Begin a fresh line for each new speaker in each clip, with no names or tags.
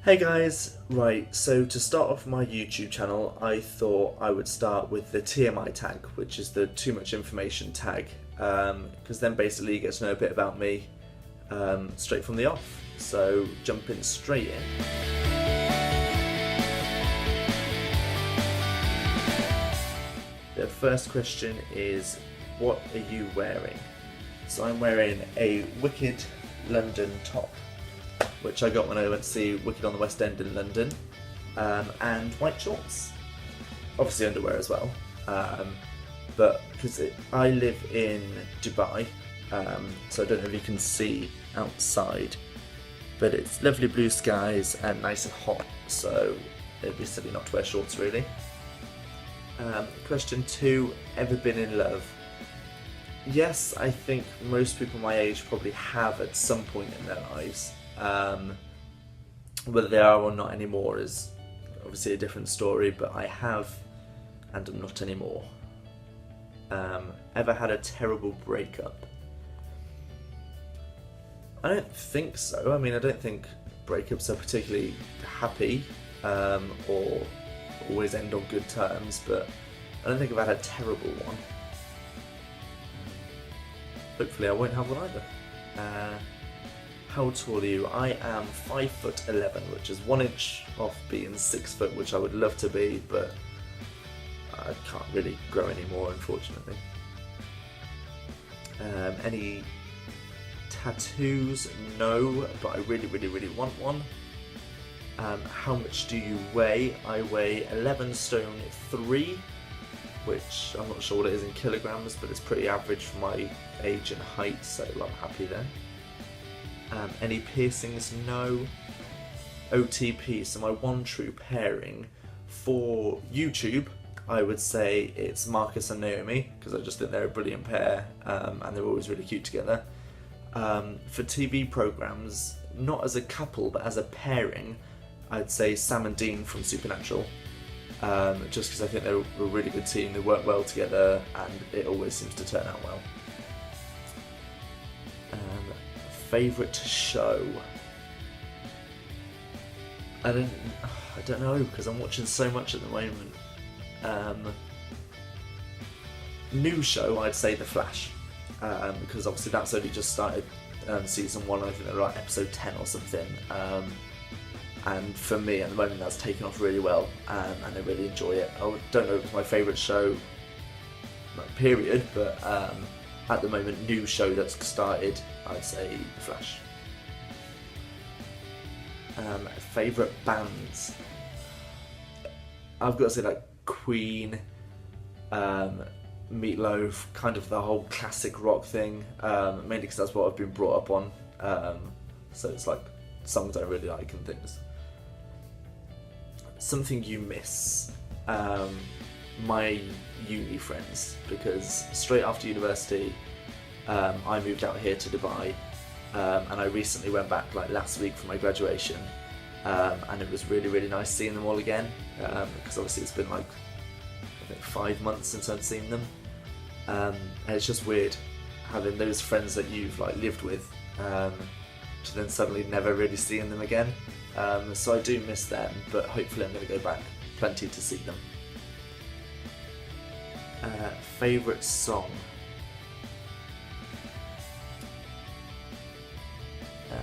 Hey guys, right, so to start off my YouTube channel, I thought I would start with the TMI tag, which is the too much information tag, because then basically you get to know a bit about me straight from the off. So jumping straight in. The first question is, what are you wearing? So I'm wearing a Wicked London top, which I got when I went to see Wicked on the West End in London, and white shorts. Obviously underwear as well, but because I live in Dubai, so I don't know if you can see outside, but it's lovely blue skies and nice and hot, so it'd be silly not to wear shorts really. Question 2, ever been in love? Yes, I think most people my age probably have at some point in their lives. Whether they are or not anymore is obviously a different story, but I have, and I'm not anymore. Ever had a terrible breakup? I don't think so. I mean, I don't think breakups are particularly happy or always end on good terms, but I don't think I've had a terrible one. Hopefully I won't have one either. How tall are you? I am 5'11", which is 1 inch off being 6 foot, which I would love to be, but I can't really grow anymore, unfortunately. Any tattoos? No, but I really want one. How much do you weigh? I weigh 11 stone 3, which I'm not sure what it is in kilograms, but it's pretty average for my age and height, so I'm happy there. Any piercings? No. OTP, so my one true pairing for YouTube, I would say it's Marcus and Naomi, because I just think they're a brilliant pair, and they're always really cute together. For TV programmes, not as a couple, but as a pairing, I'd say Sam and Dean from Supernatural, just because I think they're a really good team, they work well together, and it always seems to turn out well. Favourite show? I don't know, because I'm watching so much at the moment. New show, I'd say The Flash, because obviously that's only just started season 1, I think they're like episode 10 or something, and for me at the moment that's taken off really well, and I really enjoy it. I don't know if it's my favourite show, period, but at the moment, new show that's started, I'd say The Flash. Favourite bands? I've got to say like Queen, Meatloaf, kind of the whole classic rock thing, mainly because that's what I've been brought up on, so it's like songs I really like and things. Something you miss? My uni friends, because straight after university I moved out here to Dubai, and I recently went back like last week for my graduation, and it was really nice seeing them all again, because obviously it's been like I think 5 months since I'd seen them, and it's just weird having those friends that you've like lived with to then suddenly never really seeing them again, so I do miss them, but hopefully I'm going to go back plenty to see them. Favourite song? I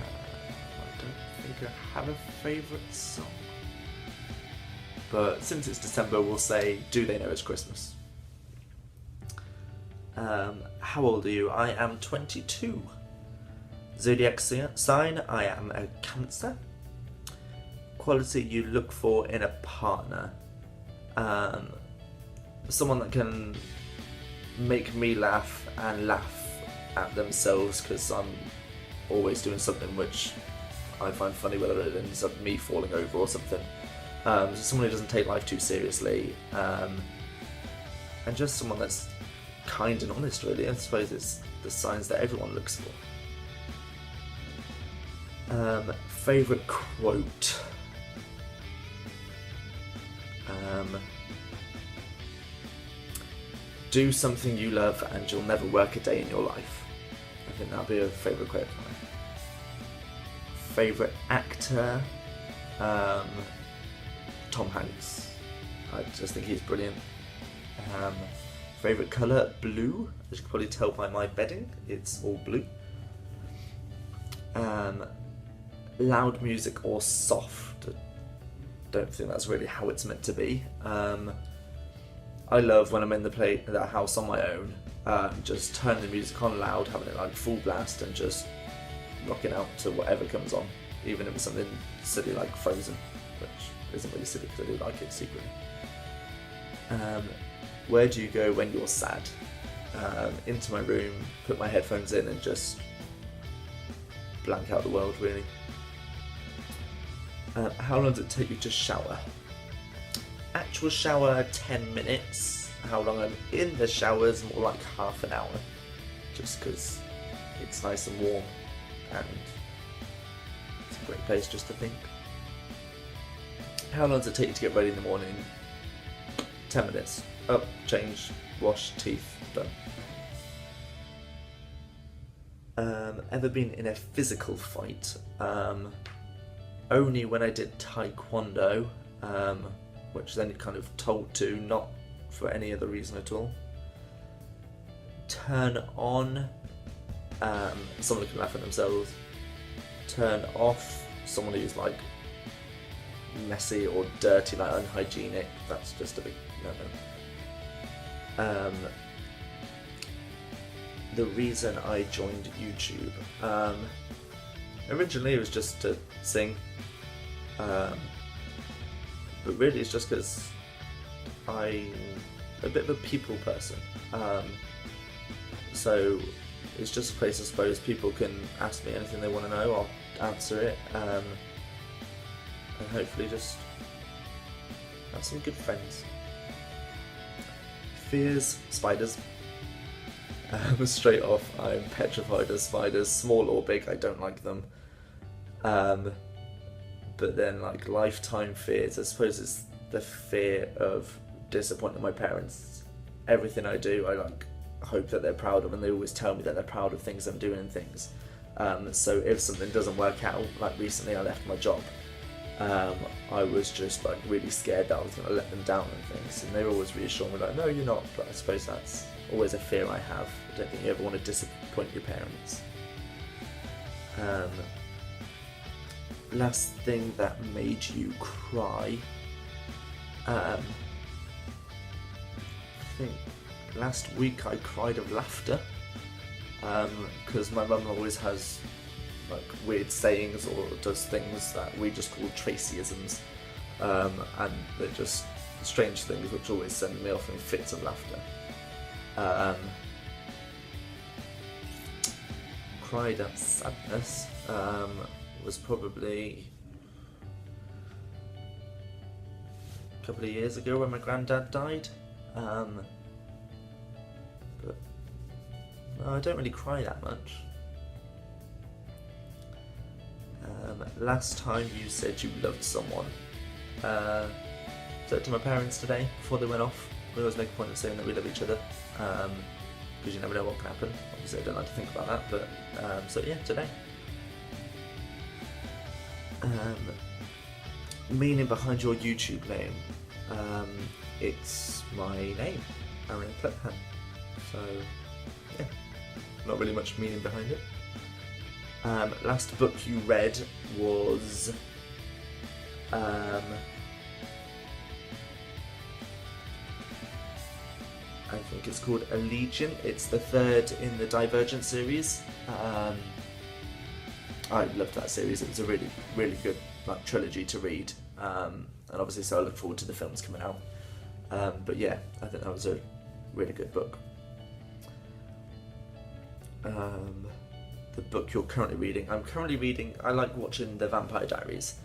don't think I have a favourite song, but since it's December we'll say Do They Know It's Christmas. How old are you? I am 22. Zodiac sign? I am a Cancer. Quality you look for in a partner? Someone that can make me laugh and laugh at themselves, because I'm always doing something which I find funny, whether it ends up me falling over or something. So someone who doesn't take life too seriously, and just someone that's kind and honest really. I suppose it's the signs that everyone looks for. Favourite quote? Do something you love and you'll never work a day in your life. I think that'll be a favourite quote of mine. Favourite actor? Tom Hanks. I just think he's brilliant. Favourite colour? Blue. As you can probably tell by my bedding, it's all blue. Loud music or soft? Don't think that's really how it's meant to be. I love when I'm in the house on my own, just turning the music on loud, having it like full blast, and just rocking out to whatever comes on, even if it's something silly like Frozen, which isn't really silly because I do like it secretly. Where do you go when you're sad? Into my room, put my headphones in, and just blank out the world, really. How long does it take you to shower? Actual shower, 10 minutes. How long I'm in the shower is more like half an hour, just because it's nice and warm and it's a great place just to think. How long does it take you to get ready in the morning? 10 minutes. Up, change, wash, teeth, done. Ever been in a physical fight? Only when I did Taekwondo, which then you're kind of told to, not for any other reason at all. Turn on, someone who can laugh at themselves. Turn off, someone who's like messy or dirty, like unhygienic. That's just a big no-no. The reason I joined YouTube, originally it was just to sing, but really it's just because I'm a bit of a people person, so it's just a place I suppose people can ask me anything they want to know, I'll answer it, and hopefully just have some good friends. Fears? Spiders. Straight off, I'm petrified of spiders, small or big, I don't like them. But then like lifetime fears, I suppose it's the fear of disappointing my parents. Everything I do, I like hope that they're proud of, and they always tell me that they're proud of things I'm doing and things. So if something doesn't work out, like recently I left my job, I was just like really scared that I was going to let them down and things, and they always reassure me like, no you're not, but I suppose that's always a fear I have. I don't think you ever want to disappoint your parents. Last thing that made you cry, I think last week I cried of laughter, because my mum always has like weird sayings or does things that we just call Tracyisms, and they're just strange things which always send me off in fits of laughter. Cried at sadness was probably a couple of years ago when my granddad died, but no, I don't really cry that much. Last time you said you loved someone, said it to my parents today before they went off. We always make a point of saying that we love each other, because you never know what can happen. Obviously I don't like to think about that, but so yeah, today. Meaning behind your YouTube name, it's my name, Aaron Clephan. So yeah, not really much meaning behind it. Last book you read was I think it's called Allegiant. It's the third in the Divergent series. I loved that series. It was a really, really good like trilogy to read, and obviously so I look forward to the films coming out. But yeah, I think that was a really good book. The book you're currently reading. I'm currently reading, I like watching the Vampire Diaries,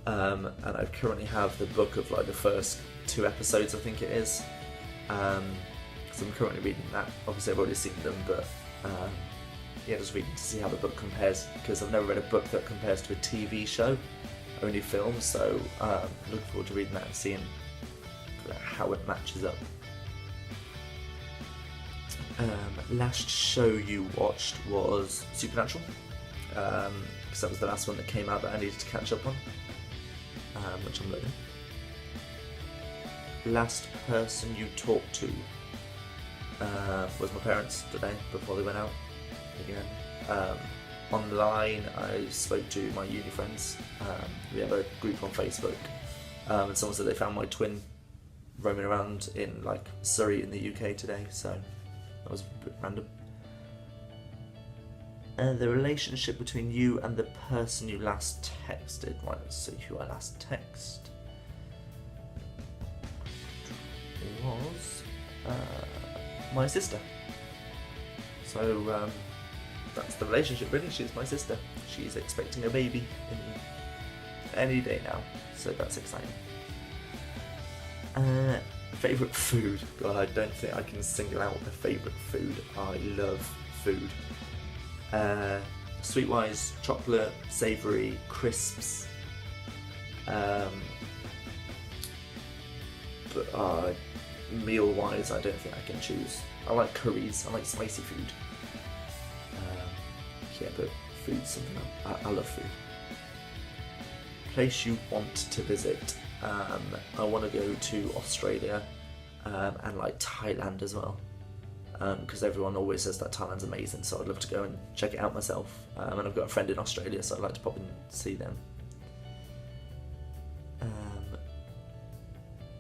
and I currently have the book of like the first 2 episodes, I think it is. So I'm currently reading that. Obviously I've already seen them, but yeah, just reading to see how the book compares, because I've never read a book that compares to a TV show, only films, so looking forward to reading that and seeing how it matches up. Last show you watched was Supernatural, because that was the last one that came out that I needed to catch up on. which I'm learning. Last person you talked to was my parents today before they went out again. Online, I spoke to my uni friends. We have a group on Facebook, and someone said they found my twin roaming around in like Surrey in the UK today, so that was a bit random. The relationship between you and the person you last texted. Right, let's see who I last texted. Was my sister. So that's the relationship really. She's my sister. She's expecting a baby in any day now, so that's exciting. Favourite food? God, I don't think I can single out a favourite food. I love food. Sweet-wise, chocolate, savoury, crisps. But meal-wise, I don't think I can choose. I like curries. I like spicy food. Yeah, but food's something I love food. Place you want to visit. I want to go to Australia and like Thailand as well, because everyone always says that Thailand's amazing, so I'd love to go and check it out myself. And I've got a friend in Australia, so I'd like to pop and see them.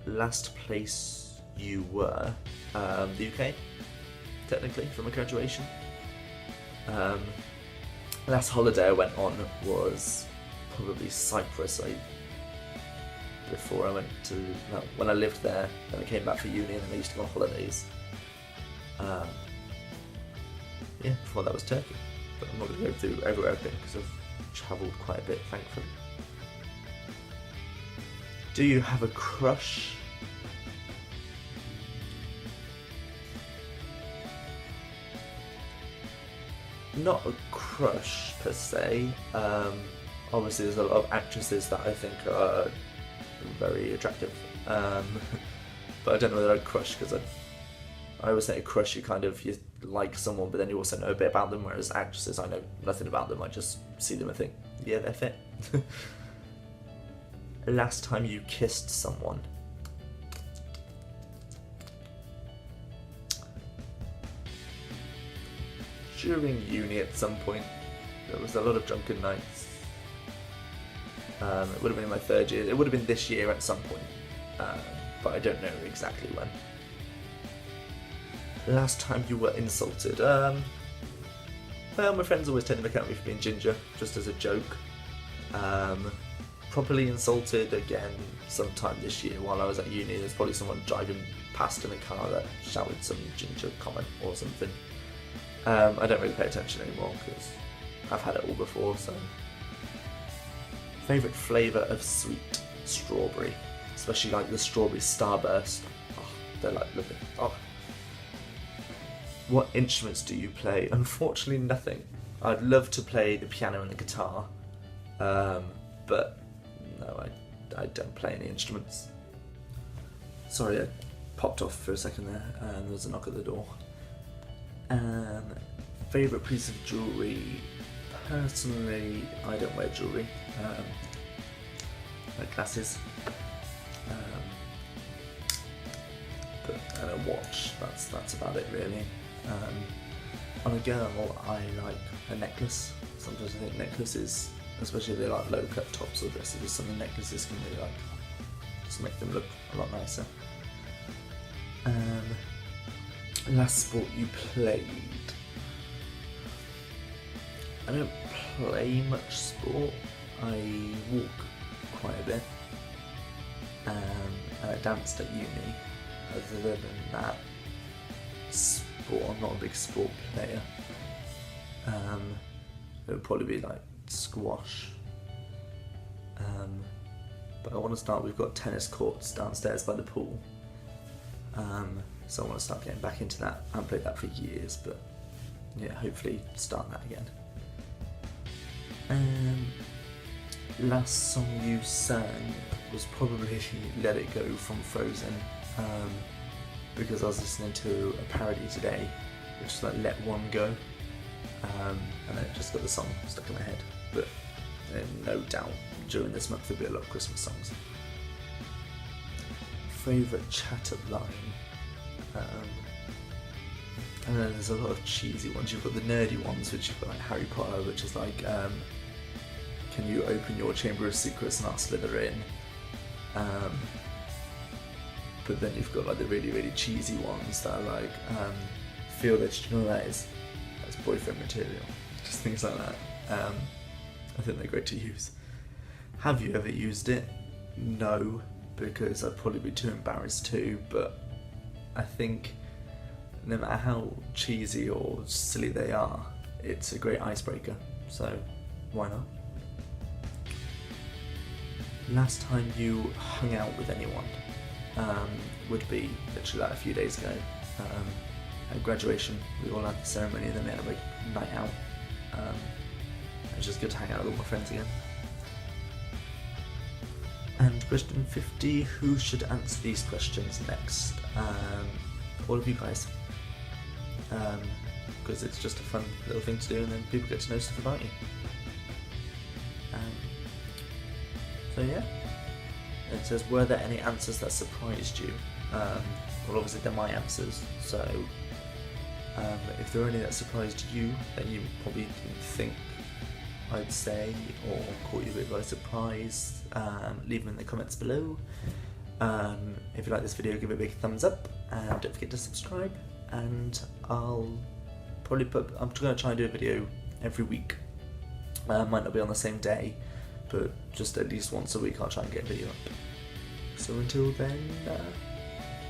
Last place you were, the UK, technically, for my graduation. Last holiday I went on was probably Cyprus. Before I went to, when I lived there, then I came back for uni, and then I used to go on holidays. Yeah, before that was Turkey, but I'm not going to go through everywhere I've been because I've travelled quite a bit, thankfully. Do you have a crush? Not a crush per se. Obviously there's a lot of actresses that I think are very attractive, but I don't know whether I'd crush, because I always say a crush, you like someone, but then you also know a bit about them, whereas actresses, I know nothing about them, I just see them and think, yeah, they're fit. Last time you kissed someone? During uni at some point. There was a lot of drunken nights. It would have been my third year. It would have been this year at some point, but I don't know exactly when. Last time you were insulted? Well, my friends always tend to look at me for being ginger, just as a joke. Properly insulted again sometime this year while I was at uni. There's probably someone driving past in a car that shouted some ginger comment or something. I don't really pay attention anymore because I've had it all before. So, favourite flavour of sweet? Strawberry, especially like the strawberry starburst. Oh, they're like lovely. Oh. What instruments do you play? Unfortunately, nothing. I'd love to play the piano and the guitar, but no, I don't play any instruments. Sorry, I popped off for a second there, and there was a knock at the door. Favourite piece of jewellery? Personally, I don't wear jewellery. Like glasses, and a watch. That's about it really. On a girl, I like a necklace. Sometimes I think necklaces, especially if they like low cut tops or dresses, some of the necklaces can really like just make them look a lot nicer. Last sport you played? I don't play much sport. I walk quite a bit, and I danced at uni. Other than that, sport, I'm not a big sport player. It would probably be like squash. But I want to start, we've got tennis courts downstairs by the pool. So I want to start getting back into that. I haven't played that for years, but yeah, hopefully start that again. Last song you sang was probably Let It Go from Frozen, because I was listening to a parody today, which is like Let One Go, and I just got the song stuck in my head, but no doubt during this month there'll be a lot of Christmas songs. Favourite chatter line. And then there's a lot of cheesy ones. You've got the nerdy ones, which you've got like Harry Potter, which is like, can you open your Chamber of Secrets and ask Slytherin? But then you've got like the really, really cheesy ones that are like, feel this, do you know what that is? That's boyfriend material. Just things like that. I think they're great to use. Have you ever used it? No, because I'd probably be too embarrassed to, but I think no matter how cheesy or silly they are, it's a great icebreaker, so why not? Last time you hung out with anyone would be literally like a few days ago. At graduation, we all had the ceremony and then we had a big night out. It was just good to hang out with all my friends again. And question 50, who should answer these questions next? All of you guys. Because it's just a fun little thing to do and then people get to know stuff about you. So yeah, it says, were there any answers that surprised you? Well, obviously they're my answers, so if there are any that surprised you that you probably didn't think I'd say or caught you a bit by surprise, leave them in the comments below. If you like this video, give it a big thumbs up and don't forget to subscribe, and I'm going to try and do a video every week. Might not be on the same day, but just at least once a week I'll try and get a video up. So until then,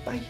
bye!